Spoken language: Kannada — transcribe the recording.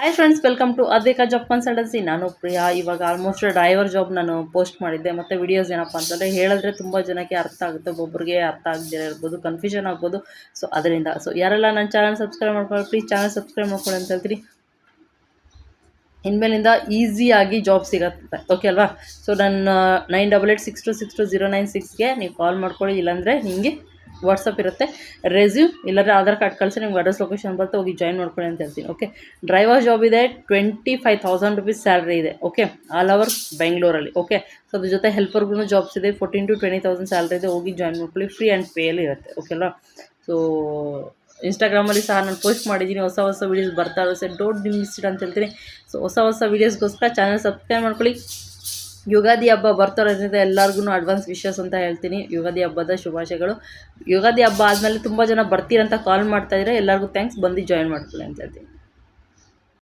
Hi friends, welcome to Advika job consultancy. ನಾನು ಪ್ರಿಯಾ. ಇವಾಗ ಆಲ್ಮೋಸ್ಟ್ ಡ್ರೈವರ್ ಜಾಬ್ ನಾನು ಪೋಸ್ಟ್ ಮಾಡಿದ್ದೆ. ಮತ್ತು ವಿಡಿಯೋಸ್ ಏನಪ್ಪ ಅಂತಂದರೆ ಹೇಳಿದ್ರೆ ತುಂಬ ಜನಕ್ಕೆ ಅರ್ಥ ಆಗುತ್ತೆ, ಒಬ್ಬೊಬ್ಬರಿಗೆ ಅರ್ಥ ಆಗದೇ ಇರ್ಬೋದು, ಕನ್ಫ್ಯೂಷನ್ ಆಗ್ಬೋದು. ಸೊ ಅದರಿಂದ ಯಾರೆಲ್ಲ ನನ್ನ ಚಾನಲ್ ಸಬ್ಸ್ಕ್ರೈಬ್ ಮಾಡ್ಕೊಳ್ಳಿ, ಪ್ಲೀಸ್ ಚಾನಲ್ ಸಬ್ಸ್ಕ್ರೈಬ್ ಮಾಡ್ಕೊಳ್ಳಿ ಅಂತ ಹೇಳ್ತೀನಿ. ಇನ್ಮೇಲಿಂದ ಈಸಿಯಾಗಿ ಜಾಬ್ ಸಿಗುತ್ತೆ, ಓಕೆ ಅಲ್ವಾ? ಸೊ ನನ್ನ 9886262096ಗೆ ನೀವು ಕಾಲ್ ಮಾಡ್ಕೊಳ್ಳಿ. ಇಲ್ಲಾಂದರೆ ನಿಮಗೆ ವಾಟ್ಸಪ್ ಇರುತ್ತೆ, ರೆಸ್ಯೂಮ್ ಇಲ್ಲಾಂದರೆ ಆಧಾರ್ ಕಾರ್ಡ್ ಕಳಿಸಿ ನಿಮ್ಗೆ ಅಡ್ರೆಸ್ ಲೊಕೇಶನ್ ಬರುತ್ತೆ, ಹೋಗಿ ಜಾಯ್ನ್ ಮಾಡ್ಕೊಳ್ಳಿ ಅಂತ ಹೇಳ್ತೀನಿ. ಓಕೆ, ಡ್ರೈವರ್ ಜಾಬ್ ಇದೆ, 25,000 ರುಪೀಸ್ ಸ್ಯಾಲ್ರಿ ಇದೆ. ಓಕೆ, ಆಲ್ ಓವರ್ ಬೆಂಗಳೂರಲ್ಲಿ. ಓಕೆ, ಸೊ ಅದ್ರ ಜೊತೆ ಹೆಲ್ಪರ್ಗೂ ಜಾಬ್ಸ್ ಇದೆ, 14,000 to 20,000 ಸ್ಯಾಲ್ರಿ ಇದೆ. ಹೋಗಿ ಜಾಯ್ನ್ ಮಾಡ್ಕೊಳ್ಳಿ, ಫ್ರೀ ಆ್ಯಂಡ್ ಪೇಯಲ್ಲಿ ಇರುತ್ತೆ. ಓಕೆ ಅಲ್ವಾ? ಸೊ ಇನ್ಸ್ಟಾಗ್ರಾಮಲ್ಲಿ ಸಹ ನಾನು ಪೋಸ್ಟ್ ಮಾಡಿದ್ದೀನಿ, ಹೊಸ ವೀಡಿಯೋಸ್ ಬರ್ತಾ ಇರೋ. ಸರ್ ಡೋಂಟ್ ಮಿಸ್ ಇಟ್ ಅಂತ ಹೇಳ್ತೀನಿ. ಸೊ ಹೊಸ ವೀಡಿಯೋಸ್ಗೋಸ್ಕರ ಚಾನಲ್ ಸಬ್ಸ್ಕ್ರೈಬ್ ಮಾಡ್ಕೊಳ್ಳಿ. ಯುಗಾದಿ ಹಬ್ಬ ಬರ್ತಾರೋದ್ರಿಂದ ಎಲ್ಲರಿಗೂ ಅಡ್ವಾನ್ಸ್ ವಿಶಸ್ ಅಂತ ಹೇಳ್ತೀನಿ. ಯುಗಾದಿ ಹಬ್ಬದ ಶುಭಾಶಯಗಳು. ಯುಗಾದಿ ಹಬ್ಬ ಆದಮೇಲೆ ತುಂಬ ಜನ ಬರ್ತೀರಂತ ಕಾಲ್ ಮಾಡ್ತಾಯಿದ್ರೆ ಎಲ್ಲರಿಗೂ ಥ್ಯಾಂಕ್ಸ್, ಬಂದು ಜಾಯ್ನ್ ಮಾಡ್ಕೊಳ್ಳಿ ಅಂತ ಹೇಳ್ತೀನಿ.